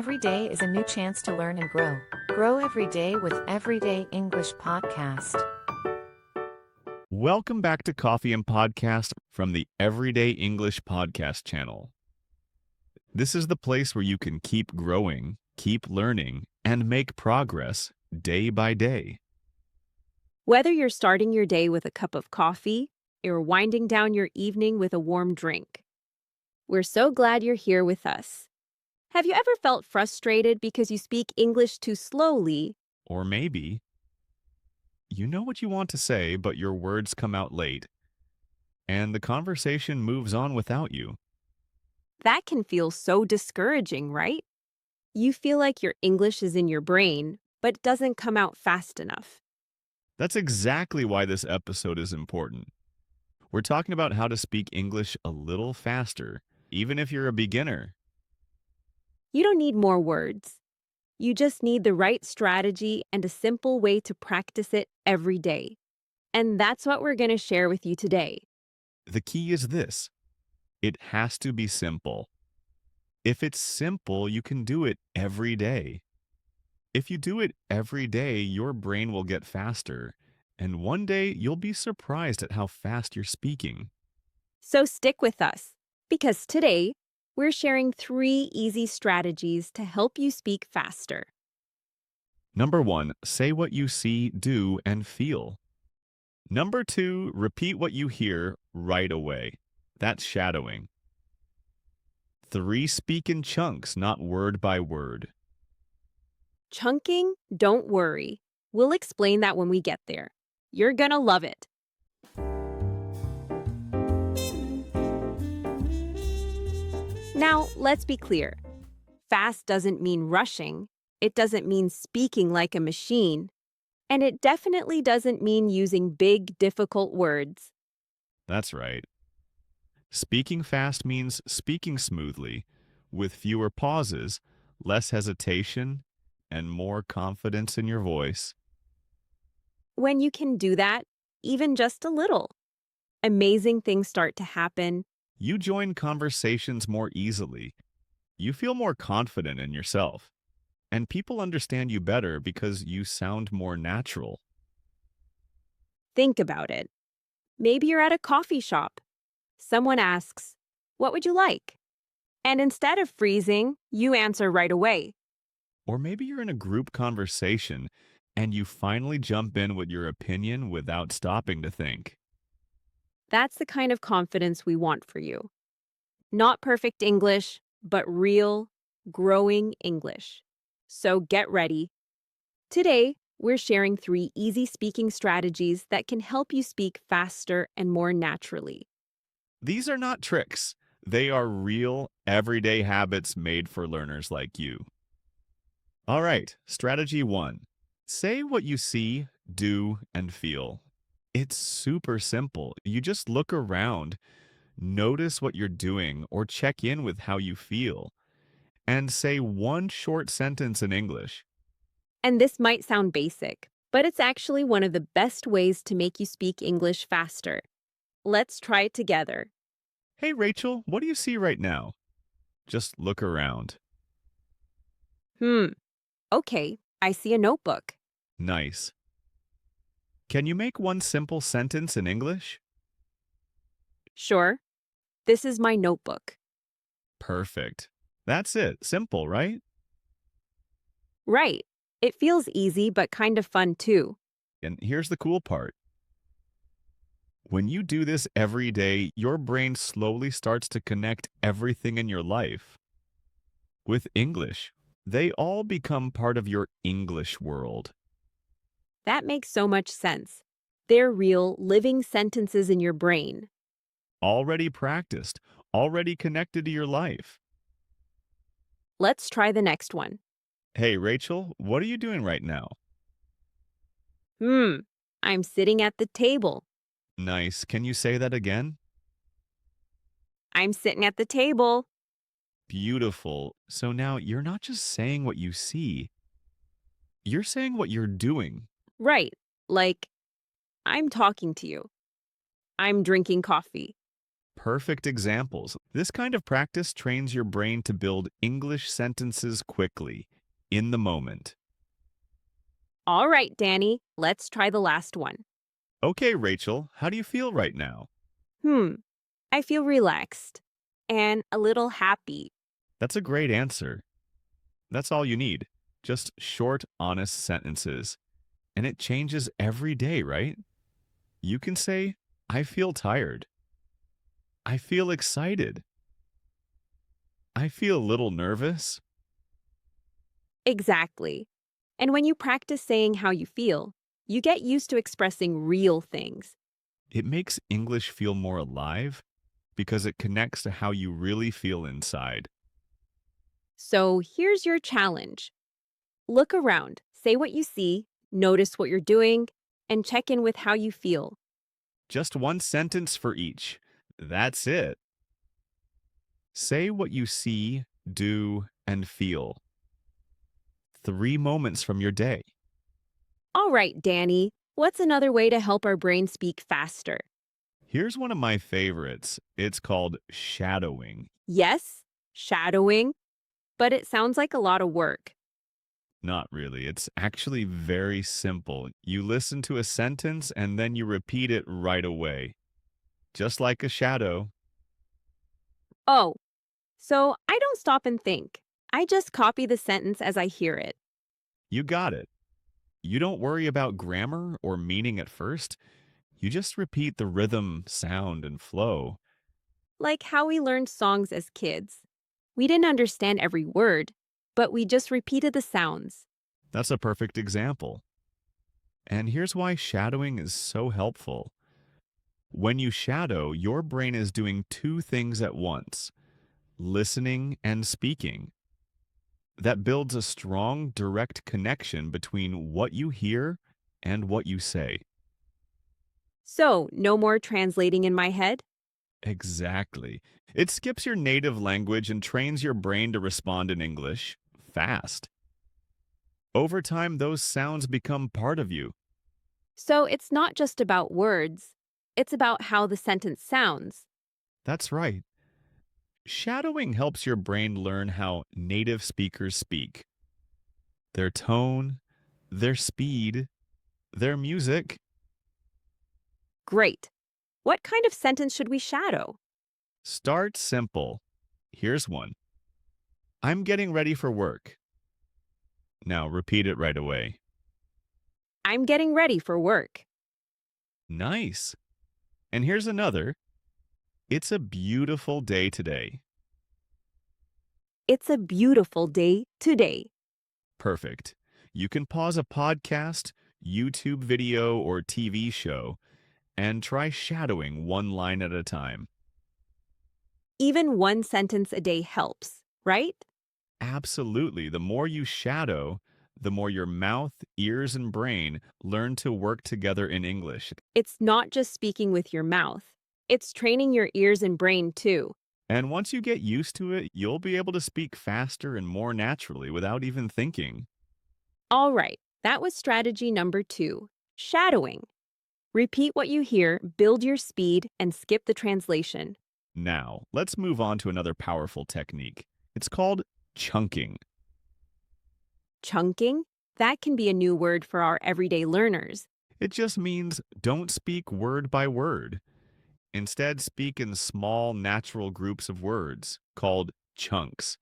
every day is a new chance to learn and grow. Grow every day with Everyday English Podcast. Welcome back to Coffee and Podcast from the Everyday English Podcast channel. This is the place where you can keep growing, keep learning, and make progress day by day. Whether you're starting your day with a cup of coffee or winding down your evening with a warm drink, we're so glad you're here with us. Have you ever felt frustrated because you speak English too slowly? Or maybe you know what you want to say, but your words come out late, and the conversation moves on without you. That can feel so discouraging, right? You feel like your English is in your brain, but it doesn't come out fast enough. That's exactly why this episode is important. We're talking about how to speak English a little faster, even if you're a beginner. You don't need more words. You just need the right strategy and a simple way to practice it every day. And that's what we're going to share with you today. The key is this: it has to be simple. If it's simple, you can do it every day. If you do it every day, your brain will get faster, and one day you'll be surprised at how fast you're speaking. So stick with us, because today we're sharing 3 easy strategies to help you speak faster. Number 1, say what you see, do, and feel. Number 2, repeat what you hear right away. That's shadowing. 3, speak in chunks, not word by word. Chunking, don't worry. We'll explain that when we get there. You're gonna love it. Now, let's be clear. Fast doesn't mean rushing. It doesn't mean speaking like a machine. And it definitely doesn't mean using big, difficult words. That's right. Speaking fast means speaking smoothly, with fewer pauses, less hesitation, and more confidence in your voice. When you can do that, even just a little, amazing things start to happen. You join conversations more easily. You feel more confident in yourself. And people understand you better because you sound more natural. Think about it. Maybe you're at a coffee shop. Someone asks, "What would you like?" And instead of freezing, you answer right away. Or maybe you're in a group conversation and you finally jump in with your opinion without stopping to think. That's the kind of confidence we want for you. Not perfect English, but real, growing English. So get ready. Today, we're sharing 3 easy speaking strategies that can help you speak faster and more naturally. These are not tricks. They are real, everyday habits made for learners like you. All right, strategy 1. Say what you see, do, and feel. It's super simple. You just look around, notice what you're doing, or check in with how you feel, and say one short sentence in English. And this might sound basic, but it's actually one of the best ways to make you speak English faster. Let's try it together. Hey, Rachel, what do you see right now? Just look around. Okay, I see a notebook. Nice. Can you make one simple sentence in English? Sure. This is my notebook. Perfect. That's it. Simple, right? Right. It feels easy, but kind of fun too. And here's the cool part. When you do this every day, your brain slowly starts to connect everything in your life with English. They all become part of your English world. That makes so much sense. They're real, living sentences in your brain. Already practiced, already connected to your life. Let's try the next one. Hey, Rachel, what are you doing right now? I'm sitting at the table. Nice. Can you say that again? I'm sitting at the table. Beautiful. So now you're not just saying what you see. You're saying what you're doing. Right. Like, I'm talking to you. I'm drinking coffee. Perfect examples. This kind of practice trains your brain to build English sentences quickly, in the moment. All right, Danny, let's try the last one. Okay, Rachel, how do you feel right now? Hmm, I feel relaxed and a little happy. That's a great answer. That's all you need. Just short, honest sentences. And it changes every day, right? You can say, I feel tired. I feel excited. I feel a little nervous. Exactly. And when you practice saying how you feel, you get used to expressing real things. It makes English feel more alive because it connects to how you really feel inside. So here's your challenge. Look around, say what you see, notice what you're doing, and check in with how you feel. Just one sentence for each. That's it. Say what you see, do, and feel. 3 moments from your day. All right, Danny, what's another way to help our brain speak faster? Here's one of my favorites. It's called shadowing. Yes, shadowing, but it sounds like a lot of work. Not really. It's actually very simple. You listen to a sentence and then you repeat it right away. Just like a shadow. Oh, so I don't stop and think. I just copy the sentence as I hear it. You got it. You don't worry about grammar or meaning at first. You just repeat the rhythm, sound, and flow. Like how we learned songs as kids. We didn't understand every word, but we just repeated the sounds. That's a perfect example. And here's why shadowing is so helpful. When you shadow, your brain is doing 2 things at once, listening and speaking. That builds a strong, direct connection between what you hear and what you say. So, no more translating in my head? Exactly. It skips your native language and trains your brain to respond in English fast. Over time, those sounds become part of you. So, it's not just about words, it's about how the sentence sounds. That's right. Shadowing helps your brain learn how native speakers speak. Their tone, their speed, their music. Great. What kind of sentence should we shadow? Start simple. Here's one. I'm getting ready for work. Now repeat it right away. I'm getting ready for work. Nice. And here's another. It's a beautiful day today. It's a beautiful day today. Perfect. You can pause a podcast, YouTube video, or TV show and try shadowing one line at a time. Even one sentence a day helps, right? Absolutely. The more you shadow, the more your mouth, ears, and brain learn to work together in English. It's not just speaking with your mouth, it's training your ears and brain too. And once you get used to it, you'll be able to speak faster and more naturally without even thinking. All right, that was strategy number 2, shadowing. Repeat what you hear, build your speed, and skip the translation. Now, let's move on to another powerful technique. It's called chunking. Chunking? That can be a new word for our everyday learners. It just means don't speak word by word. Instead, speak in small, natural groups of words called chunks.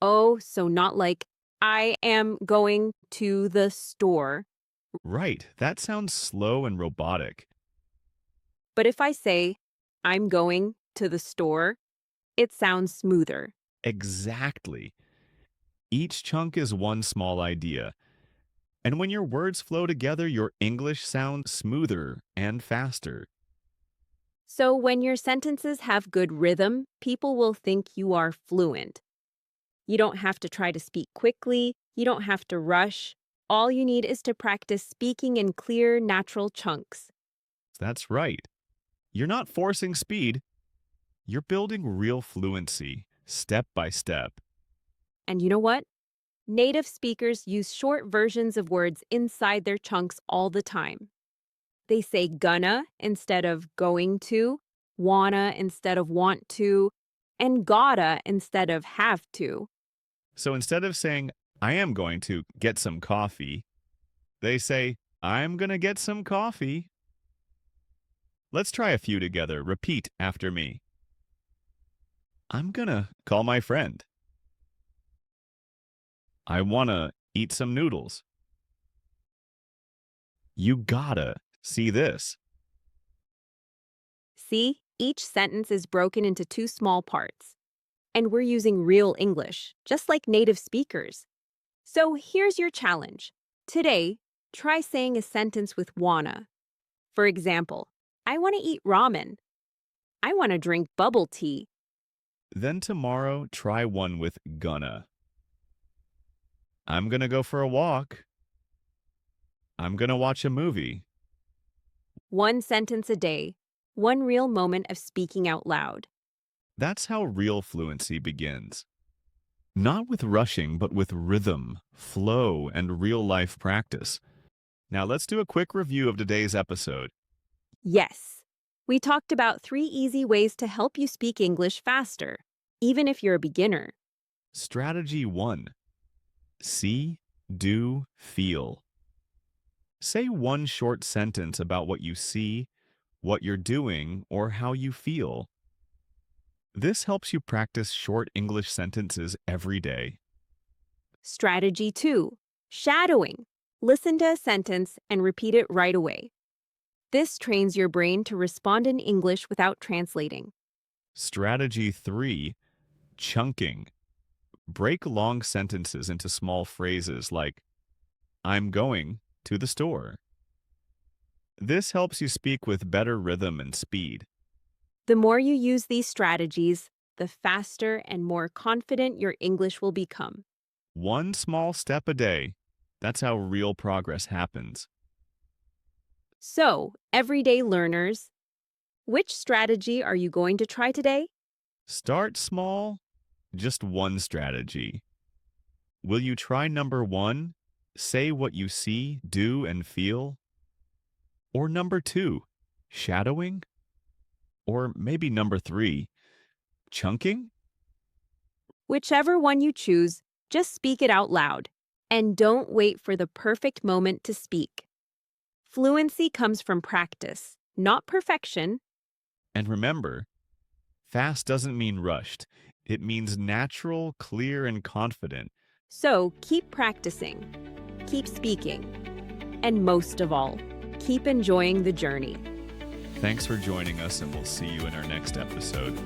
Oh, so not like, I am going to the store. Right, that sounds slow and robotic. But if I say, I'm going to the store, it sounds smoother. Exactly. Each chunk is one small idea. And when your words flow together, your English sounds smoother and faster. So when your sentences have good rhythm, people will think you are fluent. You don't have to try to speak quickly. You don't have to rush. All you need is to practice speaking in clear, natural chunks. That's right. You're not forcing speed. You're building real fluency, step by step. And you know what? Native speakers use short versions of words inside their chunks all the time. They say gonna instead of going to, wanna instead of want to, and gotta instead of have to. So instead of saying, I am going to get some coffee, they say, I'm going to get some coffee. Let's try a few together. Repeat after me. I'm going to call my friend. I want to eat some noodles. You gotta see this. See, each sentence is broken into two small parts. And we're using real English, just like native speakers. So here's your challenge. Today, try saying a sentence with wanna. For example, I want to eat ramen. I want to drink bubble tea. Then tomorrow, try one with gonna. I'm gonna go for a walk. I'm gonna watch a movie. One sentence a day, one real moment of speaking out loud. That's how real fluency begins. Not with rushing, but with rhythm, flow, and real-life practice. Now let's do a quick review of today's episode. Yes, we talked about 3 easy ways to help you speak English faster, even if you're a beginner. Strategy 1. See, do, feel. Say one short sentence about what you see, what you're doing, or how you feel. This helps you practice short English sentences every day. Strategy 2. Shadowing. Listen to a sentence and repeat it right away. This trains your brain to respond in English without translating. Strategy 3. Chunking. Break long sentences into small phrases like, I'm going to the store. This helps you speak with better rhythm and speed. The more you use these strategies, the faster and more confident your English will become. One small step a day. That's how real progress happens. So, everyday learners, which strategy are you going to try today? Start small, just one strategy. Will you try number 1? Say what you see, do, and feel? Or number 2, shadowing? Or maybe number 3, chunking? Whichever one you choose, just speak it out loud. And don't wait for the perfect moment to speak. Fluency comes from practice, not perfection. And remember, fast doesn't mean rushed. It means natural, clear, and confident. So keep practicing, keep speaking, and most of all, keep enjoying the journey. Thanks for joining us, and we'll see you in our next episode.